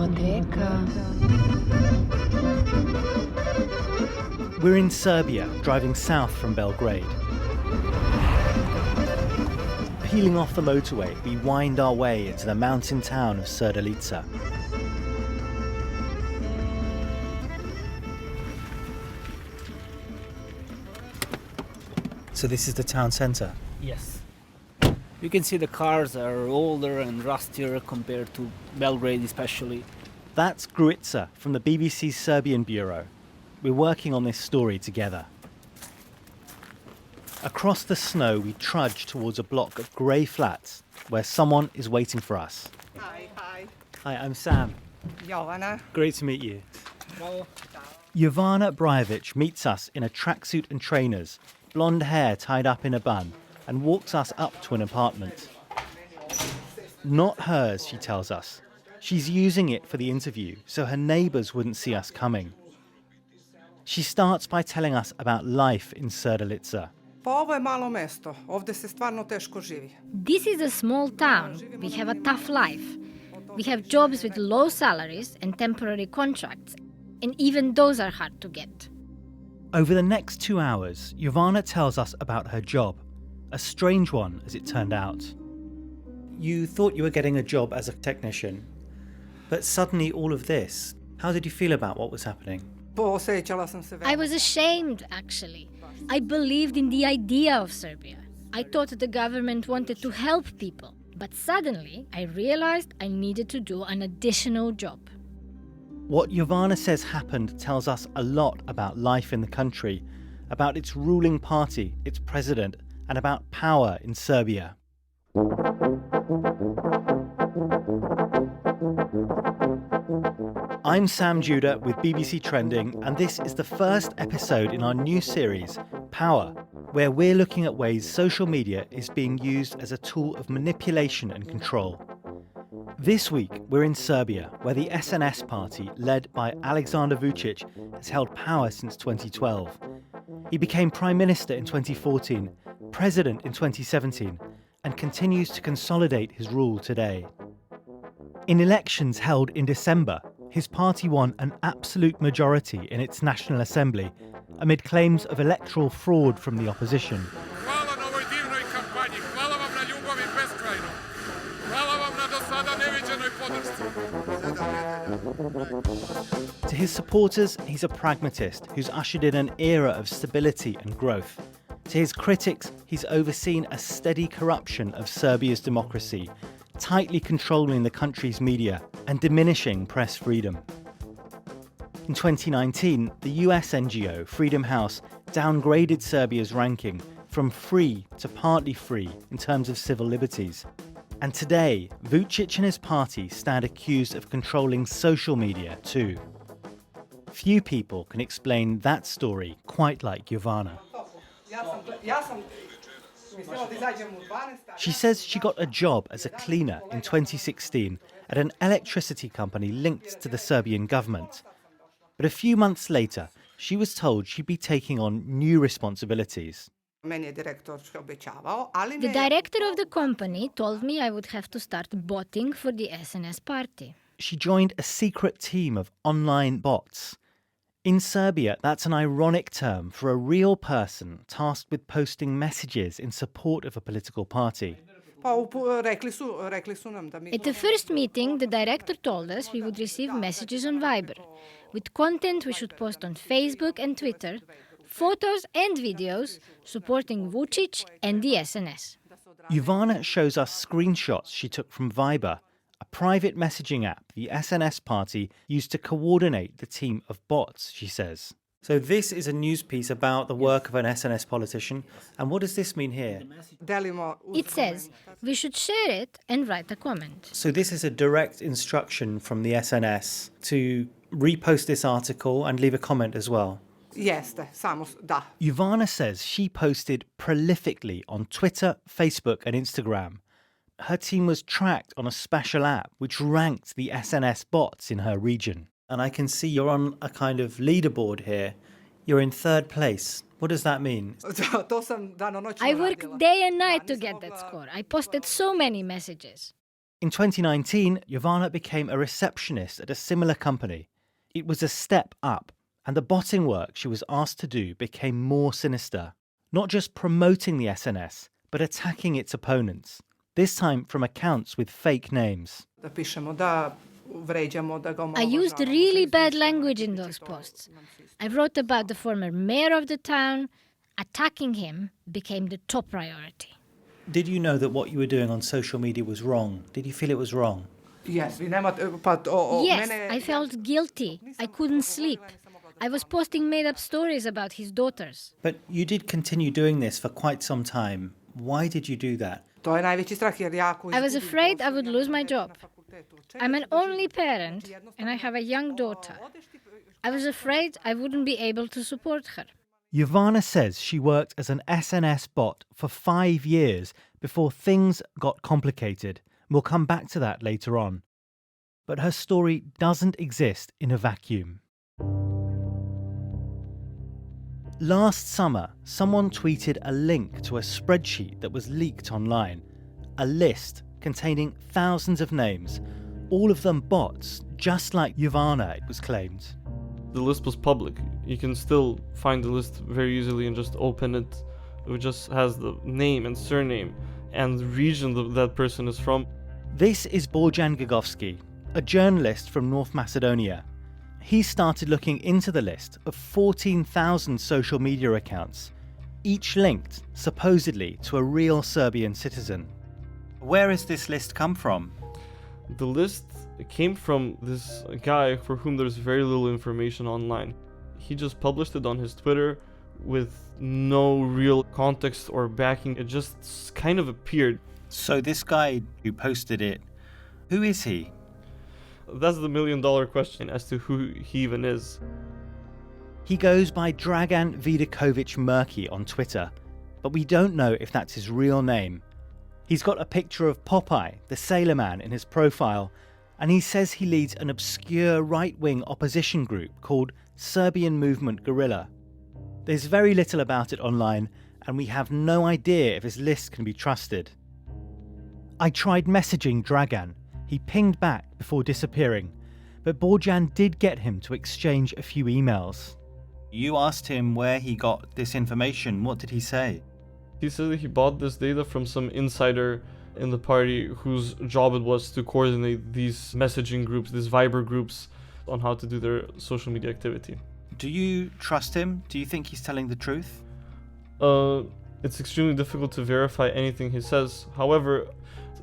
Discoteca. We're in Serbia, driving south from Belgrade. Peeling off the motorway, we wind our way into the mountain town of Srdelica. So this is the town centre? Yes. You can see the cars are older and rustier compared to Belgrade especially. That's Gruica from the BBC's Serbian bureau. We're working on this story together. Across the snow, we trudge towards a block of grey flats where someone is waiting for us. Hi. Hi, I'm Sam. Jovana. Great to meet you. Well, Jovana Brajovic meets us in a tracksuit and trainers, blonde hair tied up in a bun, and walks us up to an apartment. Not hers, she tells us. She's using it for the interview so her neighbours wouldn't see us coming. She starts by telling us about life in Srdelica. Ovo je malo mesto. Ovde se stvarno teško živi. This is a small town. We have a tough life. We have jobs with low salaries and temporary contracts, and even those are hard to get. Over the next 2 hours, Jovana tells us about her job, a strange one as it turned out. You thought you were getting a job as a technician, but suddenly all of this. How did you feel about what was happening? Poosjećala sam se I was ashamed, actually. I believed in the idea of Serbia. I thought the government wanted to help people, but suddenly I realized I needed to do an additional job. What Jovana says happened tells us a lot about life in the country, about its ruling party, its president, and about power in Serbia. I'm Sam Judah with BBC Trending, and this is the first episode in our new series, Power, where we're looking at ways social media is being used as a tool of manipulation and control. This week, we're in Serbia, where the SNS party, led by Aleksander Vucic, has held power since 2012. He became Prime Minister in 2014, President in 2017, and continues to consolidate his rule today. In elections held in December, his party won an absolute majority in its National Assembly, amid claims of electoral fraud from the opposition. To his supporters, he's a pragmatist who's ushered in an era of stability and growth. To his critics, he's overseen a steady corruption of Serbia's democracy, tightly controlling the country's media and diminishing press freedom. In 2019, the US NGO Freedom House downgraded Serbia's ranking from free to partly free in terms of civil liberties. And today, Vucic and his party stand accused of controlling social media too. Few people can explain that story quite like Jovana. She says she got a job as a cleaner in 2016 at an electricity company linked to the Serbian government. But a few months later, she was told she'd be taking on new responsibilities. The director of the company told me I would have to start botting for the SNS party. She joined a secret team of online bots. In Serbia, that's an ironic term for a real person tasked with posting messages in support of a political party. At the first meeting, the director told us we would receive messages on Viber, with content we should post on Facebook and Twitter, photos and videos supporting Vucic and the SNS. Jovana shows us screenshots she took from Viber, a private messaging app the SNS party used to coordinate the team of bots, she says. So this is a news piece about the work of an SNS politician. And what does this mean here? It says we should share it and write a comment. So this is a direct instruction from the SNS to repost this article and leave a comment as well. Jovana says she posted prolifically on Twitter, Facebook and Instagram. Her team was tracked on a special app which ranked the SNS bots in her region. And I can see you're on a kind of leaderboard here. You're in third place. What does that mean? I worked day and night to get that score. I posted so many messages. In 2019, Jovana became a receptionist at a similar company. It was a step up, and the botting work she was asked to do became more sinister. Not just promoting the SNS, but attacking its opponents, this time from accounts with fake names. I used really bad language in those posts. I wrote about the former mayor of the town. Attacking him became the top priority. Did you know that what you were doing on social media was wrong? Did you feel it was wrong? Yes, Yes, I felt guilty. I couldn't sleep. I was posting made-up stories about his daughters. But you did continue doing this for quite some time. Why did you do that? I was afraid I would lose my job. I'm an only parent and I have a young daughter. I was afraid I wouldn't be able to support her. Jovana says she worked as an SNS bot for 5 years before things got complicated. We'll come back to that later on. But her story doesn't exist in a vacuum. Last summer, someone tweeted a link to a spreadsheet that was leaked online. A list containing thousands of names, all of them bots, just like Jovana, it was claimed. The list was public. You can still find the list very easily and just open it. It just has the name and surname and the region that person is from. This is Borjan Gagovski, a journalist from North Macedonia. He started looking into the list of 14,000 social media accounts, each linked, supposedly, to a real Serbian citizen. Where has this list come from? The list came from this guy for whom there's very little information online. He just published it on his Twitter with no real context or backing. It just kind of appeared. So this guy who posted it, who is he? That's the million-dollar question as to who he even is. He goes by Dragan Vidakovic Murky on Twitter, but we don't know if that's his real name. He's got a picture of Popeye, the sailor man, in his profile, and he says he leads an obscure right-wing opposition group called Serbian Movement Guerrilla. There's very little about it online, and we have no idea if his list can be trusted. I tried messaging Dragan. He pinged back before disappearing, but Borjan did get him to exchange a few emails. You asked him where he got this information. What did he say? He said that he bought this data from some insider in the party whose job it was to coordinate these messaging groups, these Viber groups, on how to do their social media activity. Do you trust him? Do you think he's telling the truth? It's extremely difficult to verify anything he says. However,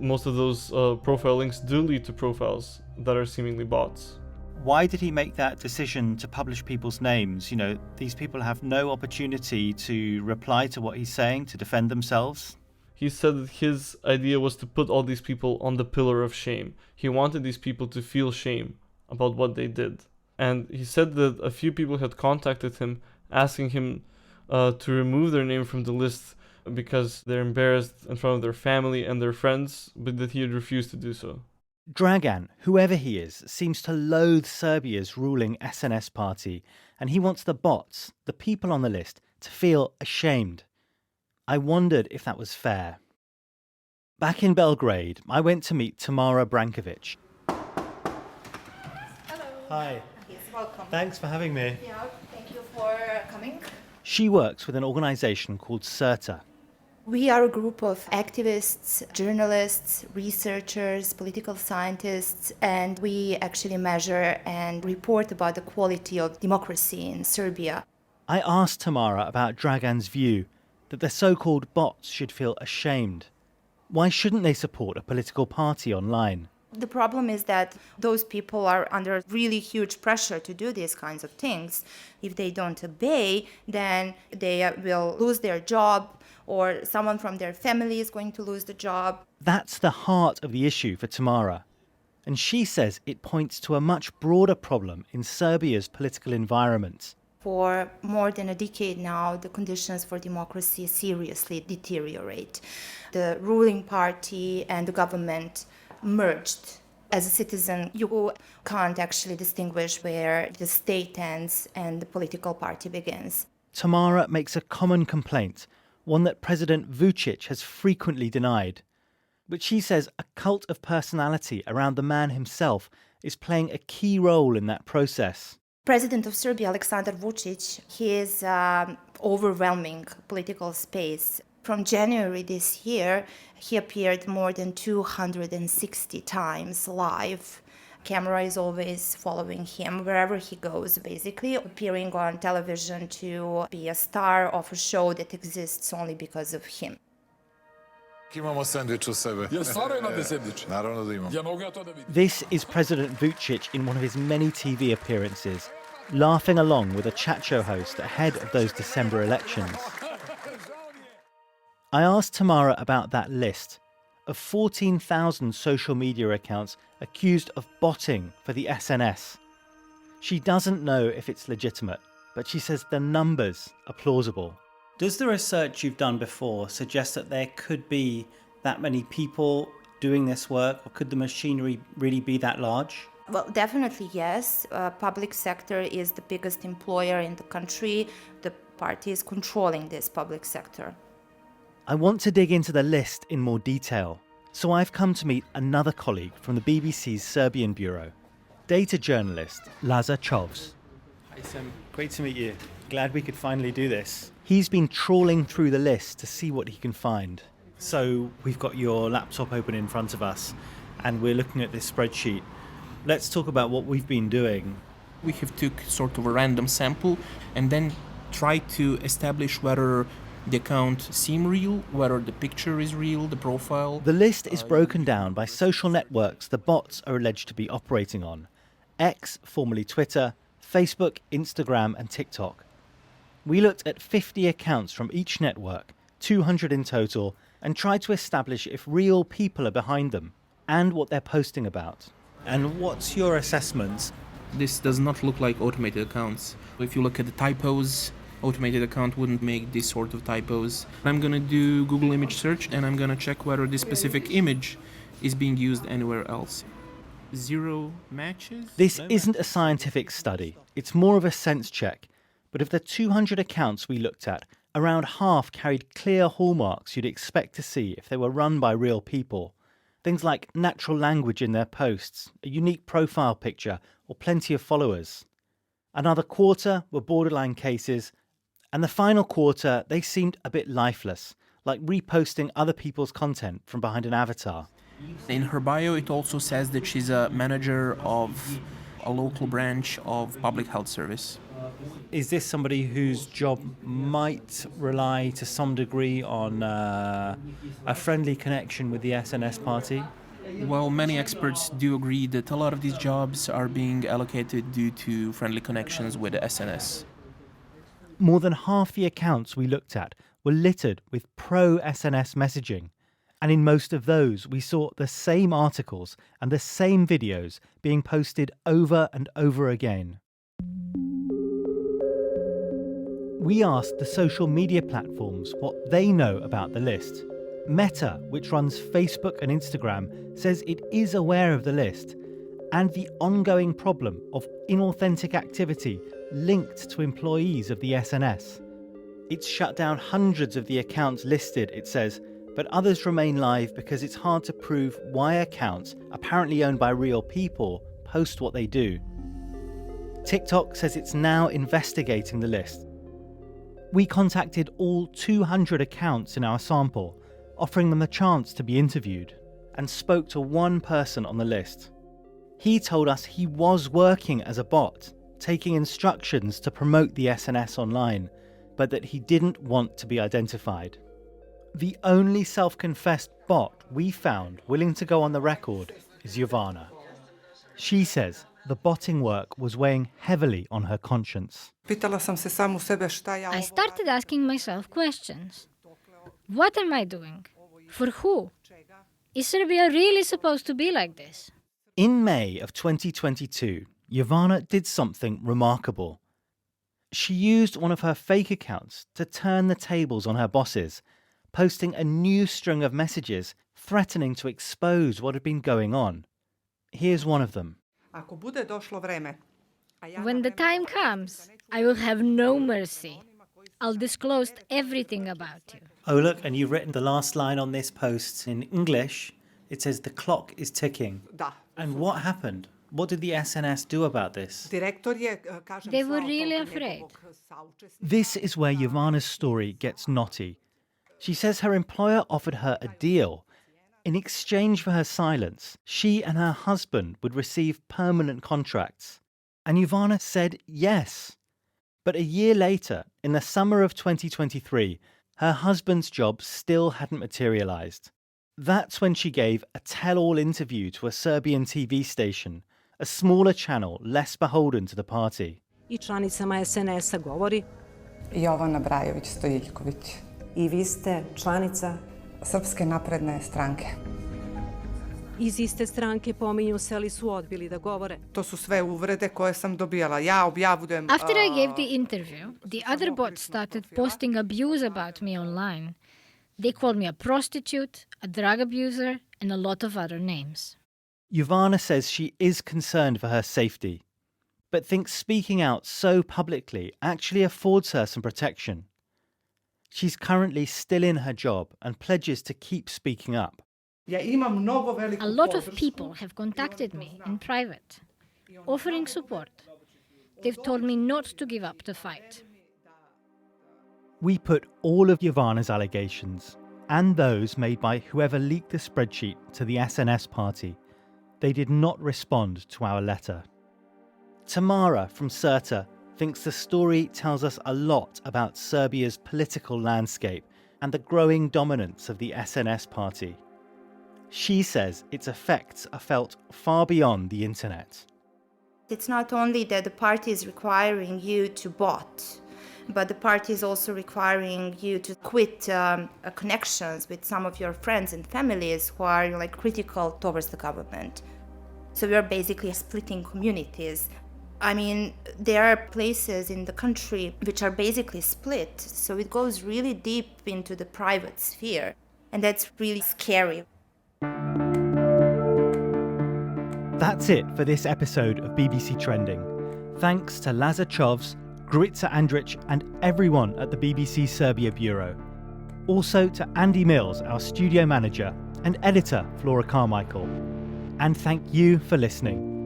most of those profile links do lead to profiles that are seemingly bots. Why did he make that decision to publish people's names? You know, these people have no opportunity to reply to what he's saying, to defend themselves. He said that his idea was to put all these people on the pillar of shame. He wanted these people to feel shame about what they did. And he said that a few people had contacted him asking him to remove their name from the list because they're embarrassed in front of their family and their friends, but that he had refused to do so. Dragan, whoever he is, seems to loathe Serbia's ruling SNS party, and he wants the bots, the people on the list, to feel ashamed. I wondered if that was fair. Back in Belgrade, I went to meet Tamara Brankovic. Hello. Hi. Yes, welcome. Thanks for having me. Yeah, thank you for coming. She works with an organisation called CRTA. We are a group of activists, journalists, researchers, political scientists, and we actually measure and report about the quality of democracy in Serbia. I asked Tamara about Dragan's view that the so-called bots should feel ashamed. Why shouldn't they support a political party online? The problem is that those people are under really huge pressure to do these kinds of things. If they don't obey, then they will lose their job, or someone from their family is going to lose the job. That's the heart of the issue for Tamara. And she says it points to a much broader problem in Serbia's political environment. For more than a decade now, the conditions for democracy seriously deteriorate. The ruling party and the government merged. As a citizen, you can't actually distinguish where the state ends and the political party begins. Tamara makes a common complaint, one that President Vucic has frequently denied. But she says a cult of personality around the man himself is playing a key role in that process. President of Serbia, Aleksander Vucic, his overwhelming political space. From January this year, he appeared more than 260 times live. Camera is always following him wherever he goes, basically, appearing on television to be a star of a show that exists only because of him. This is President Vucic in one of his many TV appearances, laughing along with a chat show host ahead of those December elections. I asked Tamara about that list of 14,000 social media accounts accused of botting for the SNS. She doesn't know if it's legitimate, but she says the numbers are plausible. Does the research you've done before suggest that there could be that many people doing this work, or could the machinery really be that large? Well, definitely yes. Public sector is the biggest employer in the country. The party is controlling this public sector. I want to dig into the list in more detail, so I've come to meet another colleague from the BBC's Serbian bureau, data journalist Lazar Covs. Hi Sam, great to meet you. Glad we could finally do this. He's been trawling through the list to see what he can find. So we've got your laptop open in front of us and we're looking at this spreadsheet. Let's talk about what we've been doing. We have took sort of a random sample and then try to establish whether the account seem real, whether the picture is real, the profile. The list is broken down by social networks the bots are alleged to be operating on. X, formerly Twitter, Facebook, Instagram and TikTok. We looked at 50 accounts from each network, 200 in total, and tried to establish if real people are behind them and what they're posting about. And what's your assessment? This does not look like automated accounts. If you look at the typos, automated account wouldn't make this sort of typos. I'm gonna do Google image search and I'm gonna check whether this specific image is being used anywhere else. 0 matches? This isn't a scientific study, it's more of a sense check. But of the 200 accounts we looked at, around half carried clear hallmarks you'd expect to see if they were run by real people. Things like natural language in their posts, a unique profile picture, or plenty of followers. Another quarter were borderline cases, and the final quarter, they seemed a bit lifeless, like reposting other people's content from behind an avatar. In her bio, it also says that she's a manager of a local branch of public health service. Is this somebody whose job might rely to some degree on a friendly connection with the SNS party? Well, many experts do agree that a lot of these jobs are being allocated due to friendly connections with the SNS. More than half the accounts we looked at were littered with pro-SNS messaging. And in most of those, we saw the same articles and the same videos being posted over and over again. We asked the social media platforms what they know about the list. Meta, which runs Facebook and Instagram, says it is aware of the list and the ongoing problem of inauthentic activity linked to employees of the SNS. It's shut down hundreds of the accounts listed, it says, but others remain live because it's hard to prove why accounts, apparently owned by real people, post what they do. TikTok says it's now investigating the list. We contacted all 200 accounts in our sample, offering them a chance to be interviewed, and spoke to one person on the list. He told us he was working as a bot, taking instructions to promote the SNS online, but that he didn't want to be identified. The only self-confessed bot we found willing to go on the record is Jovana. She says the botting work was weighing heavily on her conscience. I started asking myself questions. What am I doing? For who? Is Serbia really supposed to be like this? In May of 2022, Jovana did something remarkable. She used one of her fake accounts to turn the tables on her bosses, posting a new string of messages threatening to expose what had been going on. Here's one of them. When the time comes, I will have no mercy. I'll disclose everything about you. Oh look, and you've written the last line on this post in English, It says the clock is ticking. Da. And what happened? What did the SNS do about this? They were really afraid. This is where Jovana's story gets knotty. She says her employer offered her a deal. In exchange for her silence, she and her husband would receive permanent contracts. And Jovana said yes. But a year later, in the summer of 2023, her husband's job still hadn't materialised. That's when she gave a tell-all interview to a Serbian TV station, a smaller channel less beholden to the party. I članicama SNS-a govori Jovana Brajović-Stojiljković. I vi ste članica Srpske napredne stranke. iz iste stranke, pominju se, ali su odbili da govore. To su sve uvrede koje sam dobijala. Ja objavljujem... After I gave the interview, the other bots started posting abuse about me online. They called me a prostitute, a drug abuser, and a lot of other names. Jovana says she is concerned for her safety, but thinks speaking out so publicly actually affords her some protection. She's currently still in her job and pledges to keep speaking up. A lot of people have contacted me in private, offering support. They've told me not to give up the fight. We put all of Jovana's allegations, and those made by whoever leaked the spreadsheet, to the SNS party. They did not respond to our letter. Tamara from CRTA thinks the story tells us a lot about Serbia's political landscape and the growing dominance of the SNS party. She says its effects are felt far beyond the internet. It's not only that the party is requiring you to bot, but the party is also requiring you to quit connections with some of your friends and families who are critical towards the government. So we are basically splitting communities. I mean, there are places in the country which are basically split, so it goes really deep into the private sphere, and that's really scary. That's it for this episode of BBC Trending. Thanks to Lazar Covs, Gruica Andrić and everyone at the BBC Serbia Bureau. Also to Andy Mills, our studio manager, and editor Flora Carmichael. And thank you for listening.